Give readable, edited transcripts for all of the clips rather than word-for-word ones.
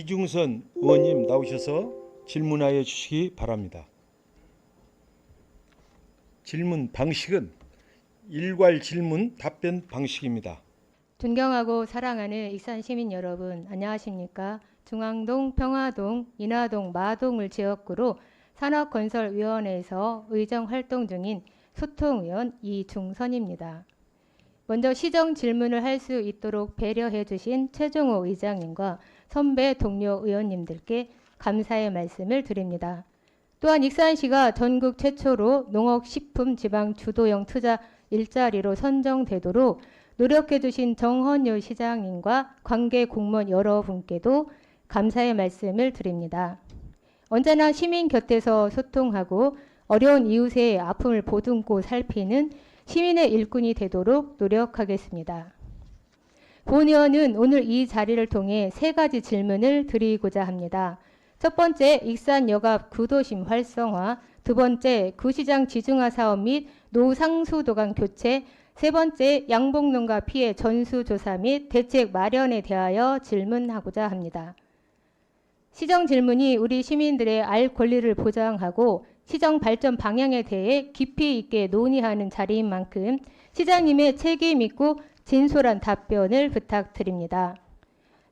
이중선 의원님 나오셔서 질문하여 주시기 바랍니다. 질문 방식은 일괄 질문 답변 방식입니다. 존경하고 사랑하는 익산 시민 여러분, 안녕하십니까? 중앙동, 평화동, 인하동, 마동을 지역구로 산업건설위원회에서 의정 활동 중인 소통의원 이중선입니다. 먼저 시정 질문을 할 수 있도록 배려해 주신 최종호 의장님과 선배 동료 의원님들께 감사의 말씀을 드립니다. 또한 익산시가 전국 최초로 농업식품 지방 주도형 투자 일자리로 선정되도록 노력해 주신 정헌유 시장님과 관계 공무원 여러분께도 감사의 말씀을 드립니다. 언제나 시민 곁에서 소통하고 어려운 이웃의 아픔을 보듬고 살피는 시민의 일꾼이 되도록 노력하겠습니다. 본 의원은 오늘 이 자리를 통해 3가지 질문을 드리고자 합니다. 첫 번째, 익산역앞 구도심 활성화, 두 번째, 구시장 지중화 사업 및 노상수도관 교체, 세 번째, 양봉농가 피해 전수조사 및 대책 마련에 대하여 질문하고자 합니다. 시정 질문이 우리 시민들의 알 권리를 보장하고 시정 발전 방향에 대해 깊이 있게 논의하는 자리인 만큼 시장님의 책임 있고 진솔한 답변을 부탁드립니다.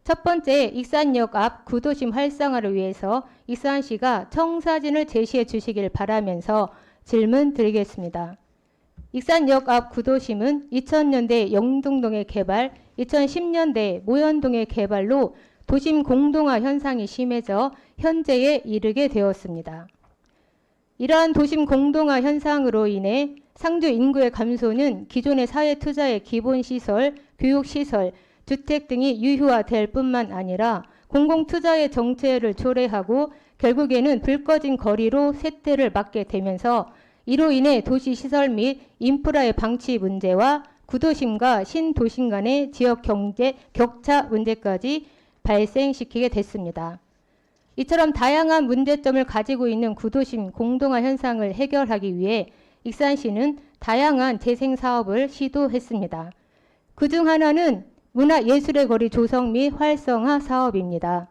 첫 번째, 익산역 앞 구도심 활성화를 위해서 익산시가 청사진을 제시해 주시길 바라면서 질문 드리겠습니다. 익산역 앞 구도심은 2000년대 영등동의 개발, 2010년대 모현동의 개발로 도심 공동화 현상이 심해져 현재에 이르게 되었습니다. 이러한 도심 공동화 현상으로 인해 상주 인구의 감소는 기존의 사회 투자의 기본시설, 교육시설, 주택 등이 유효화될 뿐만 아니라 공공투자의 정체를 초래하고 결국에는 불 꺼진 거리로 쇠퇴를 맞게 되면서 이로 인해 도시시설 및 인프라의 방치 문제와 구도심과 신도심 간의 지역 경제 격차 문제까지 발생시키게 됐습니다. 이처럼 다양한 문제점을 가지고 있는 구도심 공동화 현상을 해결하기 위해 익산시는 다양한 재생 사업을 시도했습니다. 그중 하나는 문화예술의 거리 조성 및 활성화 사업입니다.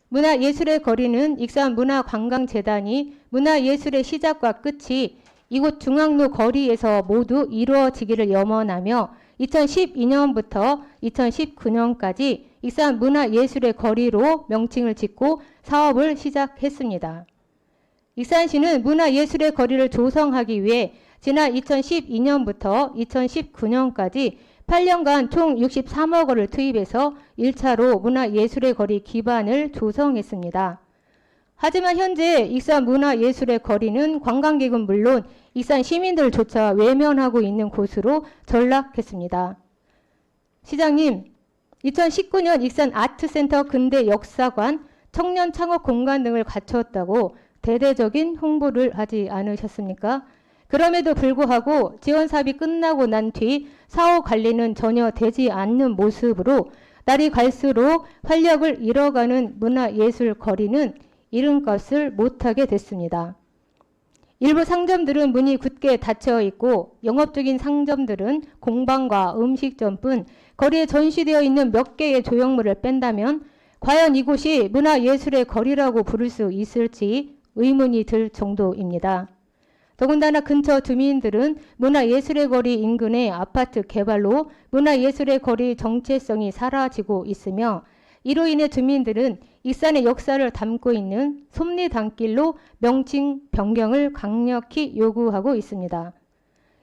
문화예술의 거리는 익산문화관광재단이 문화예술의 시작과 끝이 이곳 중앙로 거리에서 모두 이루어지기를 염원하며 2012년부터 2019년까지 익산 문화예술의 거리로 명칭을 짓고 사업을 시작했습니다. 익산시는 문화예술의 거리를 조성하기 위해 지난 2012년부터 2019년까지 8년간 총 63억 원을 투입해서 1차로 문화예술의 거리 기반을 조성했습니다. 하지만 현재 익산 문화예술의 거리는 관광객은 물론 익산 시민들조차 외면하고 있는 곳으로 전락했습니다. 시장님, 2019년 익산 아트센터 근대 역사관, 청년 창업 공간 등을 갖추었다고 대대적인 홍보를 하지 않으셨습니까? 그럼에도 불구하고 지원 사업이 끝나고 난 뒤 사후 관리는 전혀 되지 않는 모습으로 날이 갈수록 활력을 잃어가는 문화예술 거리는 이름값을 못하게 됐습니다. 일부 상점들은 문이 굳게 닫혀 있고 영업 중인 상점들은 공방과 음식점뿐 거리에 전시되어 있는 몇 개의 조형물을 뺀다면 과연 이곳이 문화예술의 거리라고 부를 수 있을지 의문이 들 정도입니다. 더군다나 근처 주민들은 문화예술의 거리 인근의 아파트 개발로 문화예술의 거리 정체성이 사라지고 있으며 이로 인해 주민들은 익산의 역사를 담고 있는 솜리단길로 명칭 변경을 강력히 요구하고 있습니다.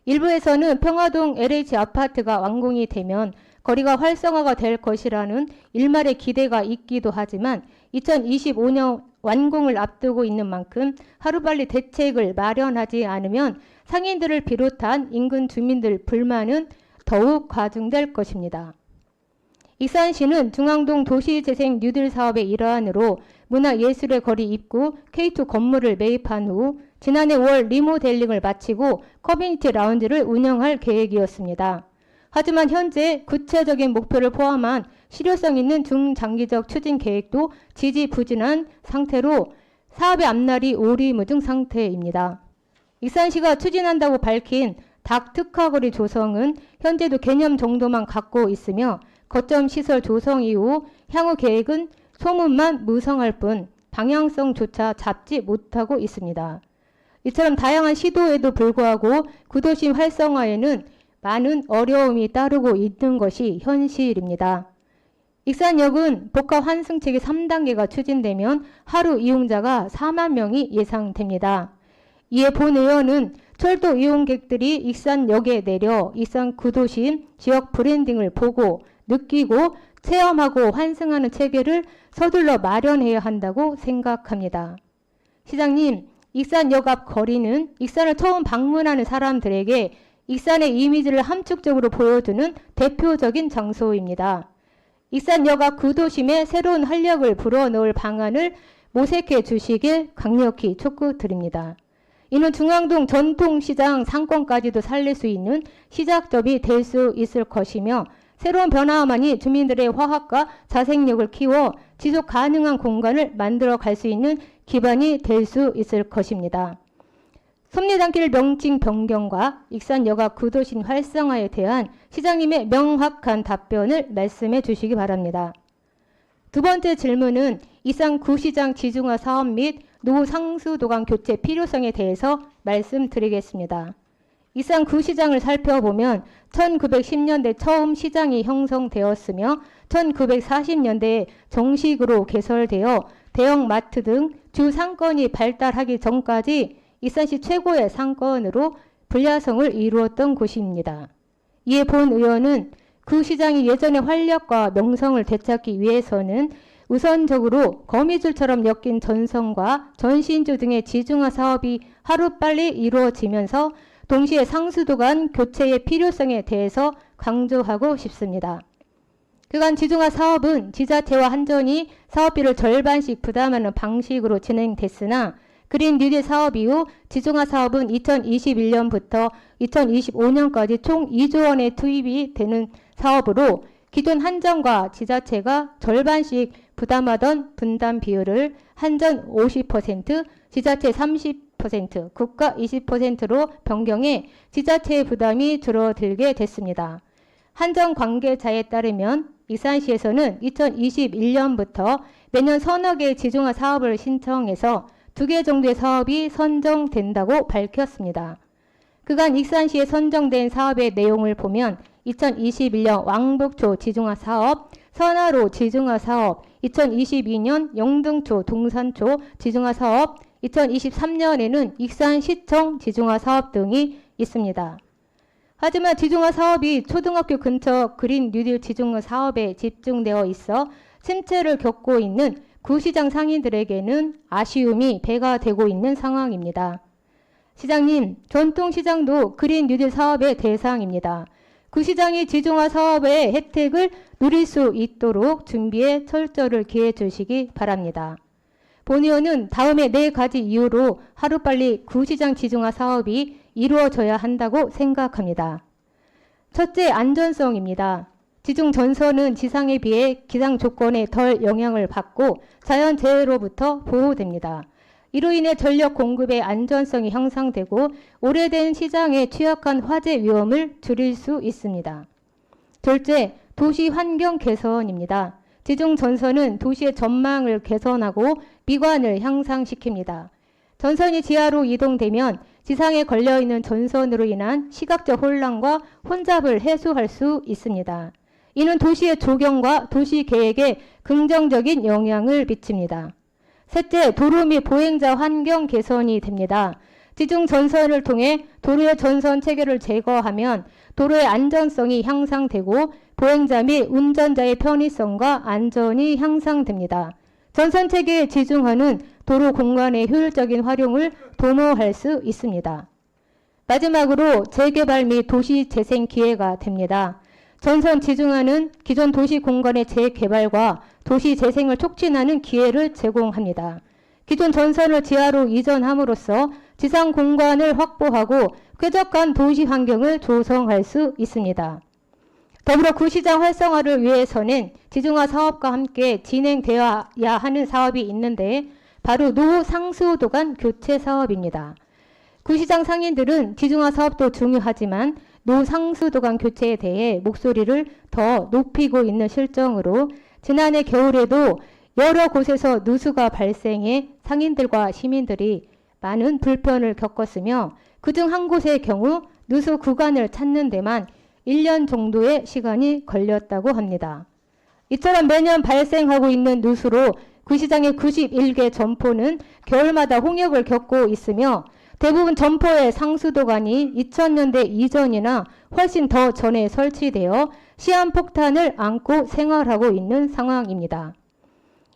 일부에서는 평화동 LH 아파트가 완공이 되면 거리가 활성화가 될 것이라는 일말의 기대가 있기도 하지만 2025년 완공을 앞두고 있는 만큼 하루빨리 대책을 마련하지 않으면 상인들을 비롯한 인근 주민들 불만은 더욱 가중될 것입니다. 익산시는 중앙동 도시재생 뉴딜 사업의 일환으로 문화예술의 거리 입구 K2 건물을 매입한 후 지난해 5월 리모델링을 마치고 커뮤니티 라운지를 운영할 계획이었습니다. 하지만 현재 구체적인 목표를 포함한 실효성 있는 중장기적 추진 계획도 지지부진한 상태로 사업의 앞날이 오리무중 상태입니다. 익산시가 추진한다고 밝힌 닭 특화거리 조성은 현재도 개념 정도만 갖고 있으며 거점 시설 조성 이후 향후 계획은 소문만 무성할 뿐 방향성조차 잡지 못하고 있습니다. 이처럼 다양한 시도에도 불구하고 구도심 활성화에는 많은 어려움이 따르고 있는 것이 현실입니다. 익산역은 복합 환승체계 3단계가 추진되면 하루 이용자가 4만 명이 예상됩니다. 이에 본 의원은 철도 이용객들이 익산역에 내려 익산 구도심 지역 브랜딩을 보고 느끼고 체험하고 환승하는 체계를 서둘러 마련해야 한다고 생각합니다. 시장님, 익산역 앞 거리는 익산을 처음 방문하는 사람들에게 익산의 이미지를 함축적으로 보여주는 대표적인 장소입니다. 익산역 앞 구도심에 새로운 활력을 불어넣을 방안을 모색해 주시길 강력히 촉구드립니다. 이는 중앙동 전통시장 상권까지도 살릴 수 있는 시작점이 될 수 있을 것이며 새로운 변화만이 주민들의 화합과 자생력을 키워 지속 가능한 공간을 만들어 갈 수 있는 기반이 될 수 있을 것입니다. 섭리단길 명칭 변경과 익산역 앞 구도심 활성화에 대한 시장님의 명확한 답변을 말씀해 주시기 바랍니다. 두 번째 질문은 익산 구시장 지중화 사업 및 노상수도관 교체 필요성에 대해서 말씀드리겠습니다. 익산 구시장을 살펴보면 1910년대 처음 시장이 형성되었으며 1940년대에 정식으로 개설되어 대형마트 등 주 상권이 발달하기 전까지 익산시 최고의 상권으로 분야성을 이루었던 곳입니다. 이에 본 의원은 구시장이 예전의 활력과 명성을 되찾기 위해서는 우선적으로 거미줄처럼 엮인 전선과 전신주 등의 지중화 사업이 하루빨리 이루어지면서 동시에 상수도관 교체의 필요성에 대해서 강조하고 싶습니다. 그간 지중화 사업은 지자체와 한전이 사업비를 절반씩 부담하는 방식으로 진행됐으나 그린 뉴딜 사업 이후 지중화 사업은 2021년부터 2025년까지 총 2조 원의 투입이 되는 사업으로 기존 한전과 지자체가 절반씩 부담하던 분담 비율을 한전 50%, 지자체 30%, 국가 20%로 변경해 지자체의 부담이 줄어들게 됐습니다. 한전 관계자에 따르면 익산시에서는 2021년부터 매년 서너 개의 지중화 사업을 신청해서 2개 정도의 사업이 선정된다고 밝혔습니다. 그간 익산시에 선정된 사업의 내용을 보면 2021년 왕복초 지중화 사업, 선화로 지중화 사업, 2022년 영등초 동산초 지중화 사업, 2023년에는 익산시청 지중화 사업 등이 있습니다. 하지만 지중화 사업이 초등학교 근처 그린 뉴딜 지중화 사업에 집중되어 있어 침체를 겪고 있는 구시장 상인들에게는 아쉬움이 배가 되고 있는 상황입니다. 시장님, 전통시장도 그린 뉴딜 사업의 대상입니다. 구시장이 지중화 사업의 혜택을 누릴 수 있도록 준비에 철저를 기해 주시기 바랍니다. 본 의원은 다음에 4가지 이유로 하루빨리 구시장 지중화 사업이 이루어져야 한다고 생각합니다. 첫째, 안전성입니다. 지중 전선은 지상에 비해 기상 조건에 덜 영향을 받고 자연재해로부터 보호됩니다. 이로 인해 전력 공급의 안전성이 향상되고 오래된 시장에 취약한 화재 위험을 줄일 수 있습니다. 둘째, 도시 환경 개선입니다. 지중 전선은 도시의 전망을 개선하고 미관을 향상시킵니다. 전선이 지하로 이동되면 지상에 걸려있는 전선으로 인한 시각적 혼란과 혼잡을 해소할 수 있습니다. 이는 도시의 조경과 도시 계획에 긍정적인 영향을 미칩니다. 셋째, 도로 및 보행자 환경 개선이 됩니다. 지중 전선을 통해 도로의 전선 체계를 제거하면 도로의 안전성이 향상되고 보행자 및 운전자의 편의성과 안전이 향상됩니다. 전선 체계의 지중화는 도로 공간의 효율적인 활용을 도모할 수 있습니다. 마지막으로 재개발 및 도시 재생 기회가 됩니다. 전선 지중화는 기존 도시 공간의 재개발과 도시 재생을 촉진하는 기회를 제공합니다. 기존 전선을 지하로 이전함으로써 지상 공간을 확보하고 쾌적한 도시 환경을 조성할 수 있습니다. 더불어 구시장 활성화를 위해서는 지중화 사업과 함께 진행되어야 하는 사업이 있는데 바로 노상수도관 교체 사업입니다. 구시장 상인들은 지중화 사업도 중요하지만 노상수도관 교체에 대해 목소리를 더 높이고 있는 실정으로 지난해 겨울에도 여러 곳에서 누수가 발생해 상인들과 시민들이 많은 불편을 겪었으며 그중 한 곳의 경우 누수 구간을 찾는 데만 1년 정도의 시간이 걸렸다고 합니다. 이처럼 매년 발생하고 있는 누수로 구시장의 91개 점포는 겨울마다 홍역을 겪고 있으며 대부분 점포의 상수도관이 2000년대 이전이나 훨씬 더 전에 설치되어 시한폭탄을 안고 생활하고 있는 상황입니다.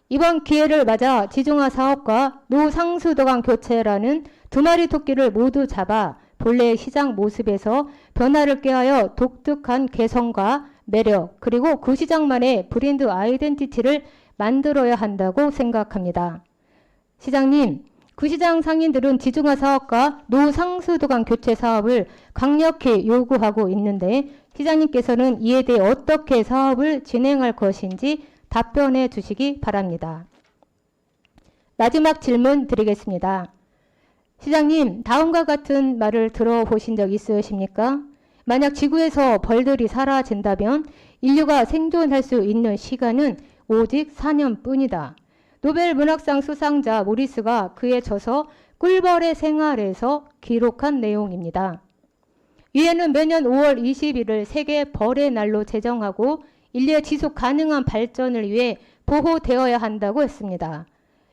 이번 기회를 맞아 지중화 사업과 노상수도관 교체라는 두 마리 토끼를 모두 잡아 본래의 시장 모습에서 변화를 꾀하여 독특한 개성과 매력 그리고 구시장만의 브랜드 아이덴티티를 만들어야 한다고 생각합니다. 시장님, 구시장 상인들은 지중화 사업과 노상수도관 교체 사업을 강력히 요구하고 있는데 시장님께서는 이에 대해 어떻게 사업을 진행할 것인지 답변해 주시기 바랍니다. 마지막 질문 드리겠습니다. 시장님, 다음과 같은 말을 들어보신 적 있으십니까? 만약 지구에서 벌들이 사라진다면 인류가 생존할 수 있는 시간은 오직 4년뿐이다. 노벨 문학상 수상자 모리스가 그에 져서 꿀벌의 생활에서 기록한 내용입니다. 유엔은 매년 5월 20일을 세계 벌의 날로 제정하고 인류의 지속 가능한 발전을 위해 보호되어야 한다고 했습니다.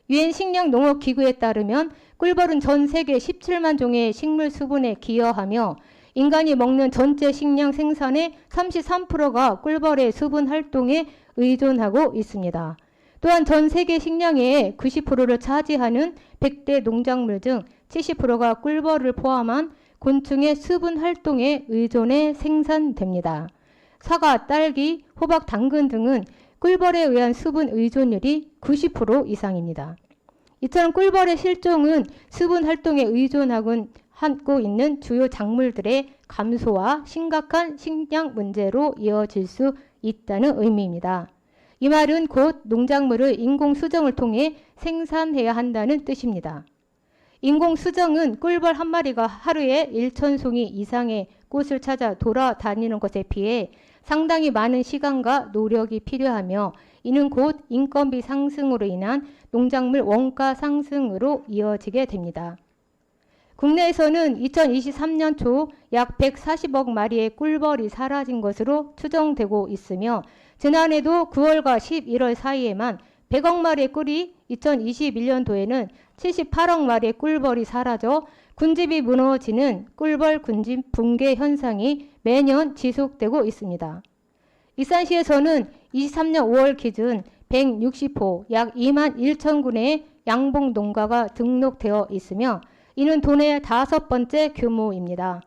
유엔 식량농업기구에 따르면 꿀벌은 전 세계 17만 종의 식물 수분에 기여하며 인간이 먹는 전체 식량 생산의 33%가 꿀벌의 수분 활동에 의존하고 있습니다. 또한 전 세계 식량의 90%를 차지하는 100대 농작물 중 70%가 꿀벌을 포함한 곤충의 수분 활동에 의존해 생산됩니다. 사과, 딸기, 호박, 당근 등은 꿀벌에 의한 수분 의존율이 90% 이상입니다. 이처럼 꿀벌의 실종은 수분 활동에 의존하고 있는 주요 작물들의 감소와 심각한 식량 문제로 이어질 수 있다는 의미입니다. 이 말은 곧 농작물을 인공 수정을 통해 생산해야 한다는 뜻입니다. 인공 수정은 꿀벌 한 마리가 하루에 1,000송이 이상의 꽃을 찾아 돌아다니는 것에 비해 상당히 많은 시간과 노력이 필요하며 이는 곧 인건비 상승으로 인한 농작물 원가 상승으로 이어지게 됩니다. 국내에서는 2023년 초 약 140억 마리의 꿀벌이 사라진 것으로 추정되고 있으며 지난해도 9월과 11월 사이에만 100억 마리의 꿀이 2021년도에는 78억 마리의 꿀벌이 사라져 군집이 무너지는 꿀벌 군집 붕괴 현상이 매년 지속되고 있습니다. 익산시에서는 23년 5월 기준 160호 약 2만 1천 군의 양봉 농가가 등록되어 있으며 이는 도내 5번째 규모입니다.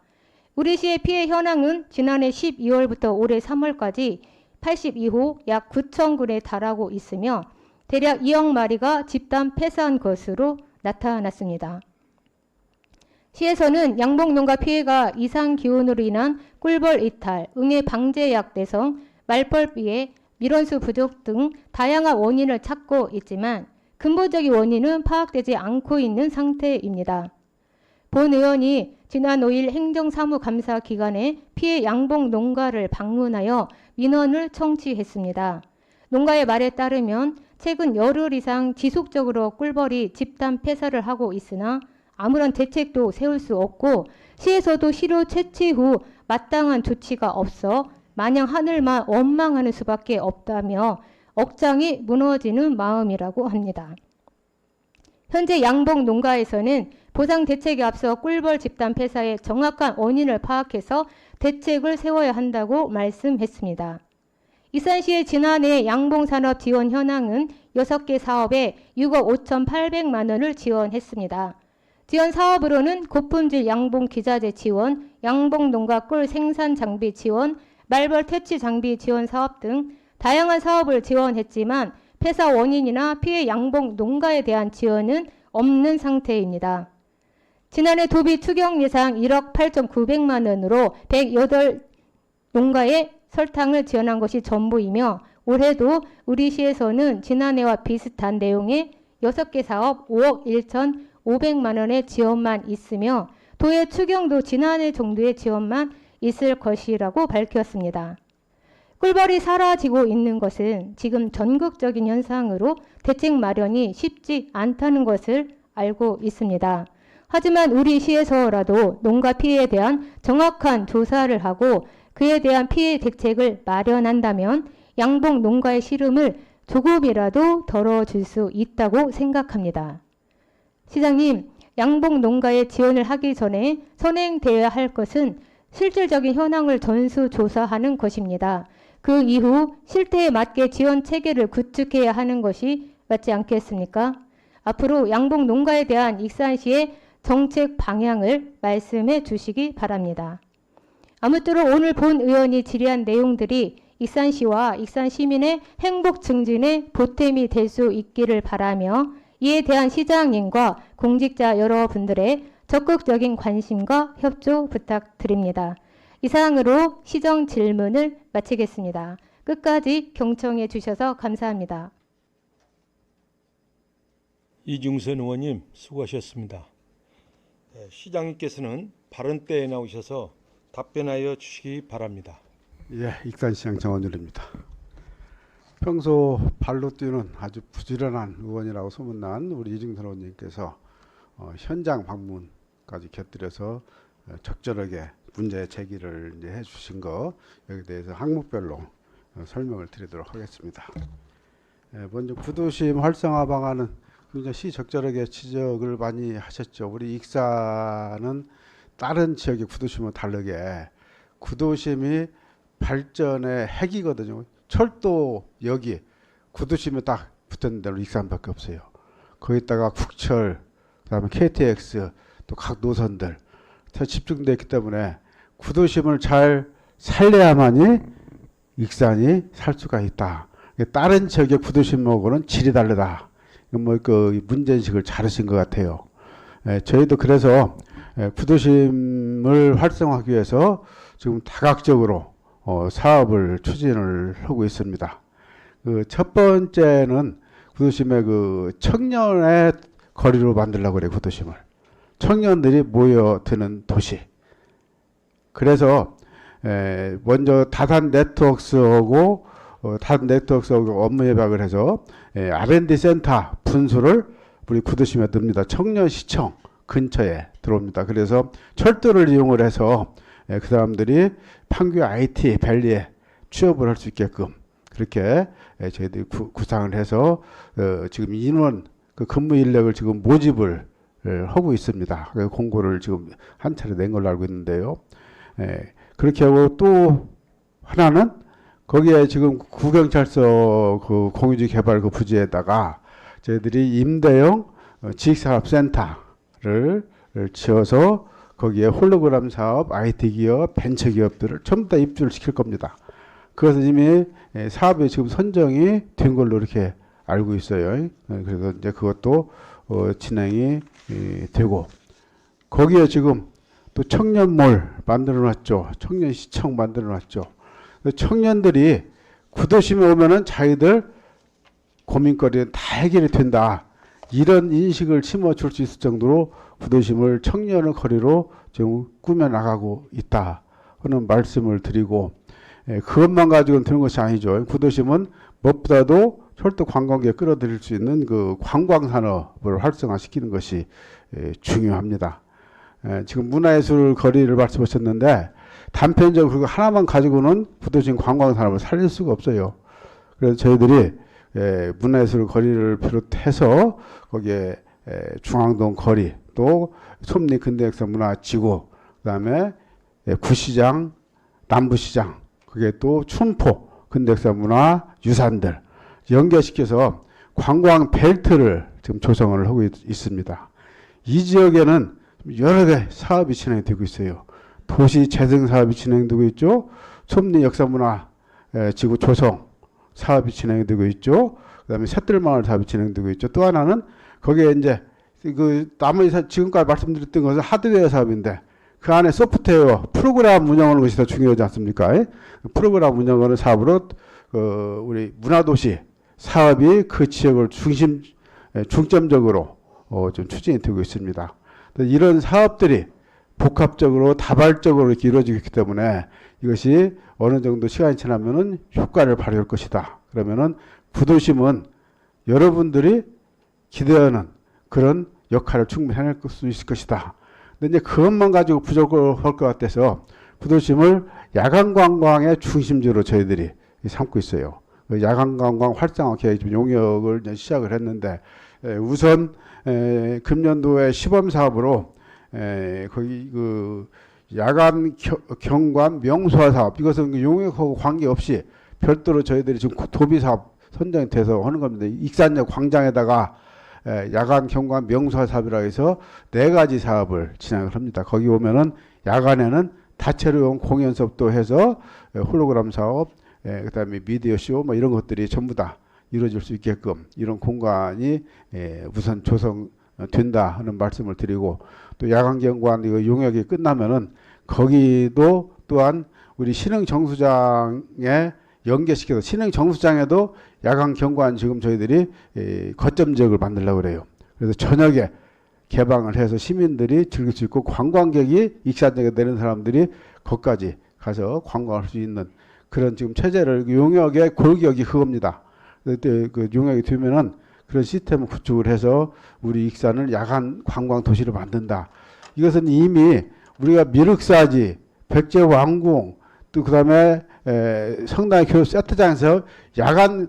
우리 시의 피해 현황은 지난해 12월부터 올해 3월까지 82호 약 9천 군에 달하고 있으며 대략 2억 마리가 집단 폐사한 것으로 나타났습니다. 시에서는 양봉 농가 피해가 이상 기온으로 인한 꿀벌 이탈, 응애 방제약 내성, 말벌 피해, 밀원수 부족 등 다양한 원인을 찾고 있지만 근본적인 원인은 파악되지 않고 있는 상태입니다. 본 의원이 지난 5일 행정사무감사 기간에 피해 양봉 농가를 방문하여 민원을 청취했습니다. 농가의 말에 따르면 최근 열흘 이상 지속적으로 꿀벌이 집단 폐사를 하고 있으나 아무런 대책도 세울 수 없고 시에서도 시료 채취 후 마땅한 조치가 없어 마냥 하늘만 원망하는 수밖에 없다며 억장이 무너지는 마음이라고 합니다. 현재 양봉 농가에서는 보상 대책에 앞서 꿀벌 집단 폐사의 정확한 원인을 파악해서 대책을 세워야 한다고 말씀했습니다. 익산시의 지난해 양봉산업 지원 현황은 6개 사업에 6억 5,800만 원을 지원했습니다. 지원 사업으로는 고품질 양봉 기자재 지원, 양봉 농가 꿀 생산 장비 지원, 말벌 퇴치 장비 지원 사업 등 다양한 사업을 지원했지만 폐사 원인이나 피해 양봉 농가에 대한 지원은 없는 상태입니다. 지난해 도비 추경 예상 1억 8,900만 원으로 108 농가에 설탕을 지원한 것이 전부이며 올해도 우리 시에서는 지난해와 비슷한 내용의 6개 사업 5억 1,500만 원의 지원만 있으며 도의 추경도 지난해 정도의 지원만 있을 것이라고 밝혔습니다. 꿀벌이 사라지고 있는 것은 지금 전국적인 현상으로 대책 마련이 쉽지 않다는 것을 알고 있습니다. 하지만 우리 시에서라도 농가 피해에 대한 정확한 조사를 하고 그에 대한 피해 대책을 마련한다면 양봉 농가의 시름을 조금이라도 덜어줄 수 있다고 생각합니다. 시장님, 양봉 농가에 지원을 하기 전에 선행되어야 할 것은 실질적인 현황을 전수조사하는 것입니다. 그 이후 실태에 맞게 지원 체계를 구축해야 하는 것이 맞지 않겠습니까? 앞으로 양봉 농가에 대한 익산시의 정책 방향을 말씀해 주시기 바랍니다. 아무쪼록 오늘 본 의원이 질의한 내용들이 익산시와 익산 시민의 행복 증진에 보탬이 될 수 있기를 바라며 이에 대한 시장님과 공직자 여러분들의 적극적인 관심과 협조 부탁드립니다. 이상으로 시정 질문을 마치겠습니다. 끝까지 경청해 주셔서 감사합니다. 이중선 의원님 수고하셨습니다. 시장님께서는 발언 때에 나오셔서 답변하여 주시기 바랍니다. 예, 익산시장 정원율입니다. 평소 발로 뛰는 아주 부지런한 의원이라고 소문난 우리 이중선 의원님께서 현장 방문까지 곁들여서 적절하게 문제 제기를 이제 해주신 거 여기에 대해서 항목별로 설명을 드리도록 하겠습니다. 먼저 구도심 활성화 방안은 굉장히 시적절하게 지적을 많이 하셨죠. 우리 익산은 다른 지역의 구도심과 다르게 구도심이 발전의 핵이거든요. 철도역이 구도심에 딱 붙었는 데로 익산밖에 없어요. 거기다가 국철, 그다음에 KTX, 또 각 노선들 다 집중되어 있기 때문에 구도심을 잘 살려야만이 익산이 살 수가 있다. 다른 지역의 구도심하고는 질이 다르다. 뭐 그 문제인식을 잘하신 것 같아요. 저희도 그래서 구도심을 활성화하기 위해서 지금 다각적으로 사업을 추진을 하고 있습니다. 그 첫 번째는 구도심의 그 청년의 거리로 만들려고 그래요. 구도심을 청년들이 모여드는 도시. 그래서 먼저 다산 네트워크스하고 업무 협약을 해서 R&D 센터 분수를 우리 구도심에 듭니다. 청년시청 근처에 들어옵니다. 그래서 철도를 이용을 해서 그 사람들이 판교 IT 밸리에 취업을 할 수 있게끔 그렇게 저희들이 구상을 해서 지금 인원 그 근무 인력을 지금 모집을 하고 있습니다. 공고를 지금 한 차례 낸 걸로 알고 있는데요. 그렇게 하고 또 하나는 거기에 지금 구경찰서 그 공유지 개발 그 부지에다가 저희들이 임대형 지식산업센터를 지어서 거기에 홀로그램 사업, IT 기업, 벤처 기업들을 전부 다 입주를 시킬 겁니다. 그것은 이미 사업이 지금 선정이 된 걸로 이렇게 알고 있어요. 그래서 이제 그것도 진행이 되고 거기에 지금 또 청년몰 만들어 놨죠. 청년시청 만들어 놨죠. 청년들이 구도심에 오면은 자기들 고민거리는 다 해결이 된다. 이런 인식을 심어줄 수 있을 정도로 구도심을 청년의 거리로 지금 꾸며나가고 있다 하는 말씀을 드리고 그것만 가지고는 되는 것이 아니죠. 구도심은 무엇보다도 철도 관광객 끌어들일 수 있는 그 관광산업을 활성화시키는 것이 중요합니다. 지금 문화예술 거리를 말씀하셨는데 단편적으로 그거 하나만 가지고는 구도심 관광산업을 살릴 수가 없어요. 그래서 저희들이 문화예술 거리를 비롯해서 거기에 중앙동 거리 또 솜리 근대역사 문화지구 그다음에 구시장 남부시장 그게 또 춘포 근대역사 문화유산들 연결시켜서 관광 벨트를 지금 조성을 하고 있습니다. 이 지역에는 여러 개 사업이 진행되고 있어요. 도시 재생 사업이 진행되고 있죠. 솜리 역사문화 지구 조성 사업이 진행되고 있죠. 그다음에 샛들마을 사업이 진행되고 있죠. 또 하나는 거기에 이제 그 나머지 지금까지 말씀드렸던 것은 하드웨어 사업인데 그 안에 소프트웨어 프로그램 운영하는 것이 더 중요하지 않습니까? 프로그램 운영하는 사업으로 우리 문화도시 사업이 그 지역을 중점적으로 좀 추진이 되고 있습니다. 이런 사업들이 복합적으로 다발적으로 이렇게 이루어지고 있기 때문에 이것이 어느 정도 시간이 지나면은 효과를 발휘할 것이다. 그러면은 부도심은 여러분들이 기대하는 그런 역할을 충분히 해낼 수 있을 것이다. 근데 이제 그것만 가지고 부족할 것 같아서 부도심을 야간 관광의 중심지로 저희들이 삼고 있어요. 야간 관광 활성화 계획 용역을 이제 시작을 했는데 우선 금년도에 시범 사업으로 거기 그 야간 경관 명소화 사업 이것은 용역하고 관계없이 별도로 저희들이 지금 도비 사업 선정이 돼서 하는 겁니다. 익산역 광장에다가 야간 경관 명소화 사업이라 해서 4가지 사업을 진행을 합니다. 거기 오면은 야간에는 다채로운 공연 수업도 해서 홀로그램 사업, 그다음에 미디어 쇼 뭐 이런 것들이 전부 다 이루어질 수 있게끔 이런 공간이 우선 조성된다 하는 말씀을 드리고 또 야간 경관 이거 용역이 끝나면은 거기도 또한 우리 신흥 정수장에 연계시켜서 신흥 정수장에도 야간 경관 지금 저희들이 거점 지역을 만들려고 그래요. 그래서 저녁에 개방을 해서 시민들이 즐길 수 있고 관광객이 익산역에 내는 사람들이 거기까지 가서 관광할 수 있는 그런 지금 체제를 용역의 골격이 그겁니다. 그때 그 용역이 되면은 그런 시스템을 구축을 해서 우리 익산을 야간 관광 도시로 만든다. 이것은 이미 우리가 미륵사지, 백제왕궁, 또 그다음에 성당의 교육 세트장에서 야간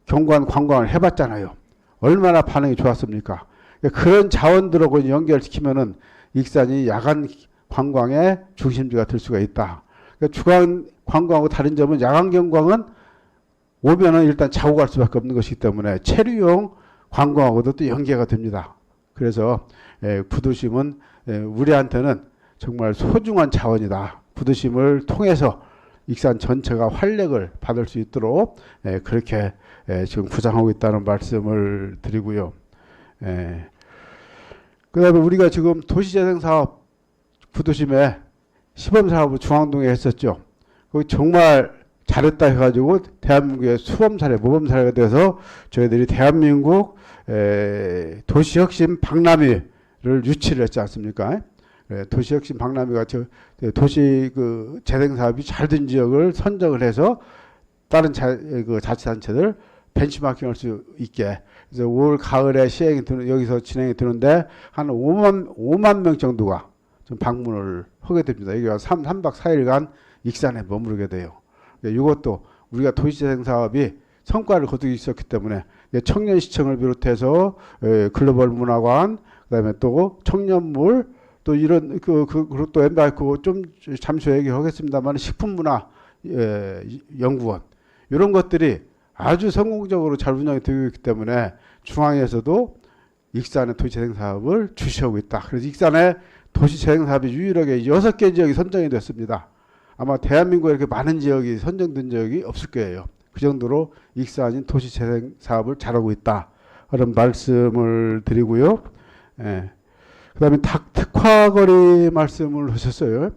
경관 관광을 해봤잖아요. 얼마나 반응이 좋았습니까? 그런 자원들하고 연결시키면은 익산이 야간 관광의 중심지가 될 수가 있다. 그러니까 주간 관광하고 다른 점은 야간 경광은 오면은 일단 자고 갈 수밖에 없는 것이기 때문에 체류용 관광하고도 또 연계가 됩니다. 그래서 부도심은 우리한테는 정말 소중한 자원이다. 부도심을 통해서 익산 전체가 활력을 받을 수 있도록 그렇게 지금 구상하고 있다는 말씀을 드리고요. 그 다음에 우리가 지금 도시재생사업 부도심에 시범사업을 중앙동에 했었죠. 거기 정말 잘했다 해가지고 대한민국의 수범사례, 모범사례가 돼서 저희들이 대한민국 도시혁신 박람회를 유치를 했지 않습니까? 도시혁신 박람회가 도시 그 재생사업이 잘 된 지역을 선정을 해서 다른 그 자치단체들 벤치마킹할 수 있게. 그래서 올 가을에 여기서 진행이 되는데 한 5만 명 정도가 좀 방문을 하게 됩니다. 이게 3박 4일간 익산에 머무르게 돼요. 이것도 우리가 도시재생사업이 성과를 거두고 있었기 때문에 청년시청을 비롯해서 글로벌 문화관, 그다음에 또 청년물, 또 이런 그리고 또 엠바이크 좀 잠시 얘기하겠습니다만 식품문화 연구원 이런 것들이 아주 성공적으로 잘 운영이 되고 있기 때문에 중앙에서도 익산의 도시재생사업을 주시하고 있다. 그래서 익산의 도시재생사업이 유일하게 6개 지역이 선정이 됐습니다. 아마 대한민국에 이렇게 많은 지역이 선정된 지역이 없을 거예요. 그 정도로 익산이 도시재생사업을 잘하고 있다. 그런 말씀을 드리고요. 그 다음에 특화거리 말씀을 하셨어요.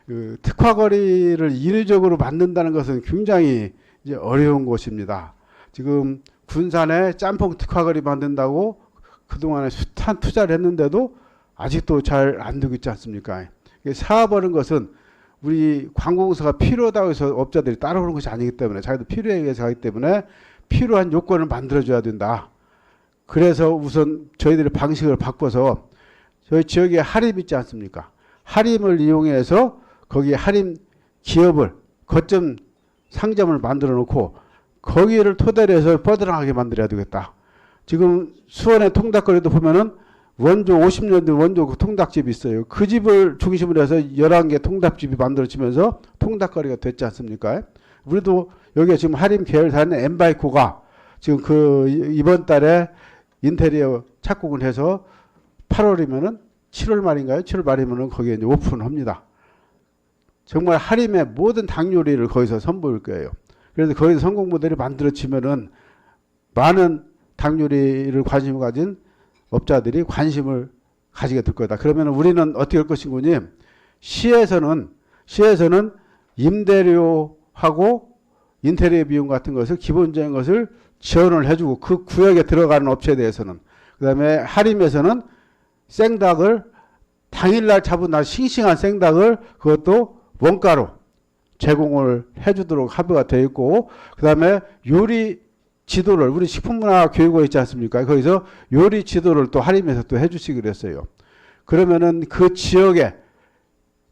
그 특화거리를 인위적으로 만든다는 것은 굉장히 이제 어려운 것입니다. 지금 군산에 짬뽕 특화거리 만든다고 그동안에 숱한 투자를 했는데도 아직도 잘 안 되고 있지 않습니까? 사업하는 것은 우리 관공서가 필요하다고 해서 업자들이 따라오는 것이 아니기 때문에 자기도 필요에 의해서 하기 때문에 필요한 요건을 만들어줘야 된다. 그래서 우선 저희들이 방식을 바꿔서 저희 지역에 하림 있지 않습니까? 하림을 이용해서 거기에 하림 기업을 거점 상점을 만들어 놓고 거기를 토대로 해서 뻗어나가게 만들어야 되겠다. 지금 수원의 통닭거리도 보면은 원조 50년 된 원조 그 통닭집이 있어요. 그 집을 중심으로 해서 11개 통닭집이 만들어지면서 통닭거리가 됐지 않습니까? 우리도 여기에 지금 하림 계열사는 엠바이코가 지금 그 이번 달에 인테리어 착공을 해서 8월이면은 7월 말인가요? 7월 말이면은 거기에 이제 오픈합니다. 정말 하림의 모든 닭 요리를 거기서 선보일 거예요. 그래서 거기서 성공 모델이 만들어지면은 많은 닭 요리를 관심을 가진 업자들이 관심을 가지게 될 거다. 그러면 우리는 어떻게 할 것인가니? 시에서는 임대료하고 인테리어 비용 같은 것을 기본적인 것을 지원을 해주고 그 구역에 들어가는 업체에 대해서는 그다음에 하림에서는 생닭을 당일날 잡은 날 싱싱한 생닭을 그것도 원가로 제공을 해주도록 합의가 되어 있고, 그 다음에 요리 지도를 우리 식품문화교육원 있지 않습니까? 거기서 요리 지도를 또 할인해서 또 해주시기로 했어요. 그러면은 그 지역에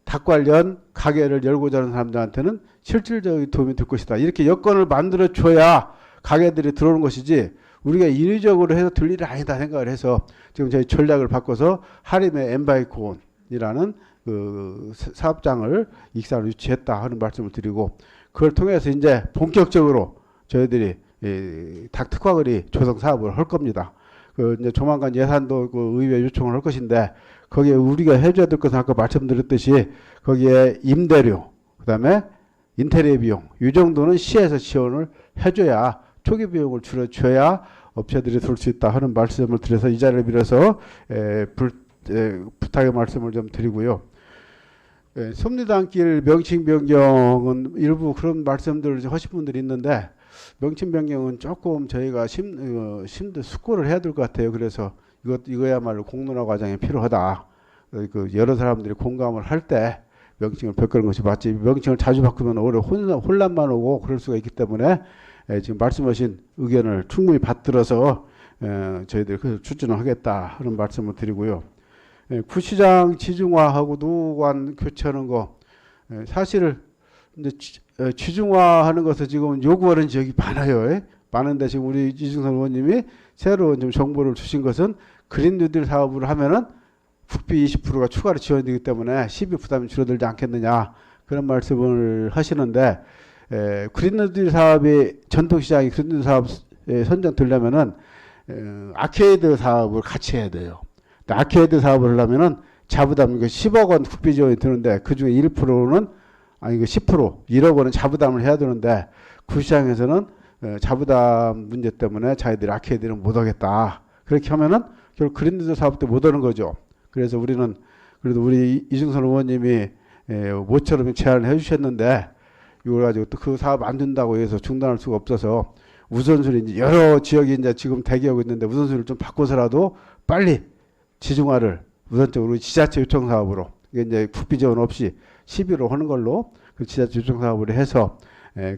닭 관련 가게를 열고자 하는 사람들한테는 실질적인 도움이 될 것이다. 이렇게 여건을 만들어 줘야 가게들이 들어오는 것이지, 우리가 인위적으로 해서 들 일이 아니다 생각을 해서 지금 저희 전략을 바꿔서 하림의 엠바이콘이라는 그 사업장을 익산으로 유치했다 하는 말씀을 드리고, 그걸 통해서 이제 본격적으로 저희들이 닭 특화거리 조성 사업을 할 겁니다. 그 이제 조만간 예산도 그 의회 요청을 할 것인데, 거기에 우리가 해줘야 될 것은 아까 말씀드렸듯이 거기에 임대료, 그다음에 인테리어 비용, 이 정도는 시에서 지원을 해줘야, 초기 비용을 줄여줘야 업체들이 들어올 수 있다 하는 말씀을 드려서 이 자리를 빌어서 부탁의 말씀을 좀 드리고요. 섭리단길 명칭 변경은 일부 그런 말씀들을 하신 분들이 있는데, 명칭 변경은 조금 저희가 숙고를 해야 될 것 같아요. 그래서 이거야말로 공론화 과정이 필요하다. 그 여러 사람들이 공감을 할 때 명칭을 바꾸는 것이 맞지, 명칭을 자주 바꾸면 오히려 혼란만 오고 그럴 수가 있기 때문에 지금 말씀하신 의견을 충분히 받들어서 저희들이 그래서 추진을 하겠다 하는 말씀을 드리고요. 구시장 지중화하고 노관 교체하는 거, 사실 이제 지중화하는 것을 지금 요구하는 지역이 많아요. 많은데 지금 우리 이중선 의원님이 새로 좀 정보를 주신 것은 그린 뉴딜 사업을 하면은 국비 20%가 추가로 지원되기 때문에 시비 부담이 줄어들지 않겠느냐, 그런 말씀을 하시는데, 그린 뉴딜 사업이 전통시장이 그린 뉴딜 사업에 선정되려면은 아케이드 사업을 같이 해야 돼요. 아케이드 사업을 하려면은 자부담 10억 원 국비 지원이 드는데, 그 중에 1%는 아니 10% 1억 원은 자부담을 해야 되는데, 구시장에서는 자부담 문제 때문에 자기들이 아케이드는 못 하겠다. 그렇게 하면은 결국 그린 뉴딜 사업 때 못 하는 거죠. 그래서 우리는 그래도 우리 이중선 의원님이 모처럼 제안을 해주셨는데, 이걸 가지고 또 그 사업 안 된다고 해서 중단할 수가 없어서 우선순위 이제 여러 지역이 이제 지금 대기하고 있는데 우선순위를 좀 바꿔서라도 빨리 지중화를 우선적으로 지자체 요청 사업으로, 이게 이제 국비 지원 없이 시비로 하는 걸로 그 지자체 요청 사업으로 해서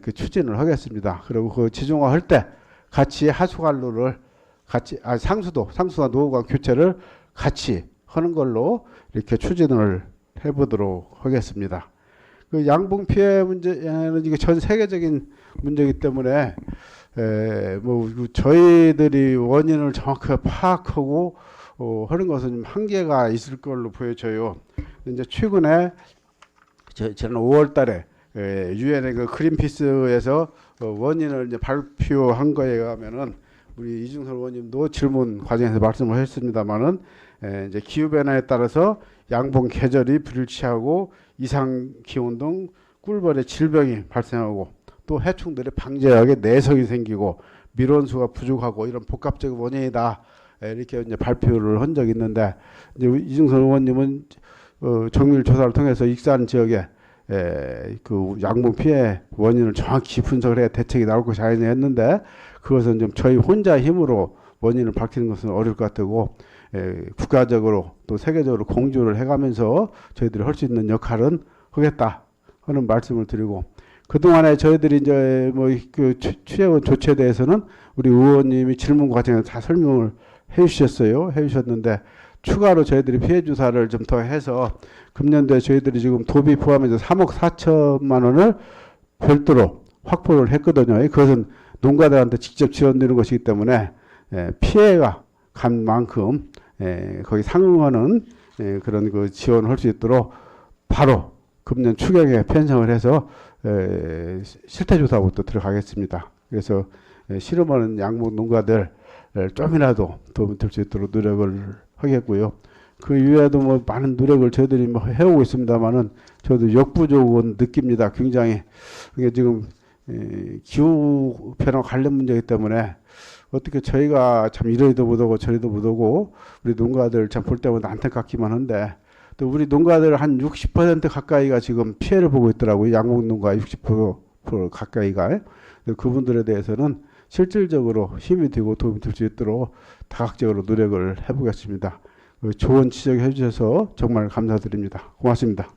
그 추진을 하겠습니다. 그리고 그 지중화 할 때 같이 하수관로를 같이 상수도 노후관 교체를 같이 하는 걸로 이렇게 추진을 해보도록 하겠습니다. 그 양봉 피해 문제는 이게 전 세계적인 문제이기 때문에 뭐 저희들이 원인을 정확하게 파악하고 하는 것은 좀 한계가 있을 걸로 보여져요. 이제 최근에 지난 5월달에 유엔의 그 그린피스에서 원인을 이제 발표한 거에 의하면은, 우리 이중선 의원님도 질문 과정에서 말씀을 하셨습니다만은, 이제 기후 변화에 따라서 양봉 계절이 불일치하고 이상 기온 등 꿀벌의 질병이 발생하고, 또 해충들의 방제하게 내성이 생기고 밀원수가 부족하고 이런 복합적인 원인이다, 이렇게 이제 발표를 한 적이 있는데, 이제 이중선 의원님은 정밀 조사를 통해서 익산 지역에 그 양봉 피해 원인을 정확히 분석을 해야 대책이 나올 것이 아니냐 했는데, 그것은 좀 저희 혼자 힘으로 원인을 밝히는 것은 어려울 것 같고, 국가적으로 또 세계적으로 공조를 해가면서 저희들이 할 수 있는 역할은 하겠다 하는 말씀을 드리고, 그동안에 저희들이 이제 뭐 그 취해온 조치에 대해서는 우리 의원님이 질문 과정에서 다 설명을 해주셨는데, 추가로 저희들이 피해 조사를 좀 더 해서 금년도에 저희들이 지금 도비 포함해서 3억 4천만 원을 별도로 확보를 했거든요. 그것은 농가들한테 직접 지원되는 것이기 때문에 피해가 간 만큼 거기 상응하는 그런 그 지원을 할 수 있도록 바로 금년 추경에 편성을 해서 실태조사부터 들어가겠습니다. 그래서 실험하는 양봉 농가들 좀이라도 도움이 될 수 있도록 노력을 하겠고요. 그 이외에도 뭐 많은 노력을 저희들이 뭐 해오고 있습니다만은, 저도 역부족은 느낍니다. 굉장히 이게 지금 기후 변화 관련 문제이기 때문에 어떻게 저희가 참 이러이도 못하고 저리도 못하고 우리 농가들 참 볼 때마다 안타깝기만 한데, 또 우리 농가들 한 60% 가까이가 지금 피해를 보고 있더라고요. 양봉 농가 60% 가까이가. 그분들에 대해서는 실질적으로 힘이 되고 도움이 될 수 있도록 다각적으로 노력을 해보겠습니다. 좋은 지적해 주셔서 정말 감사드립니다. 고맙습니다.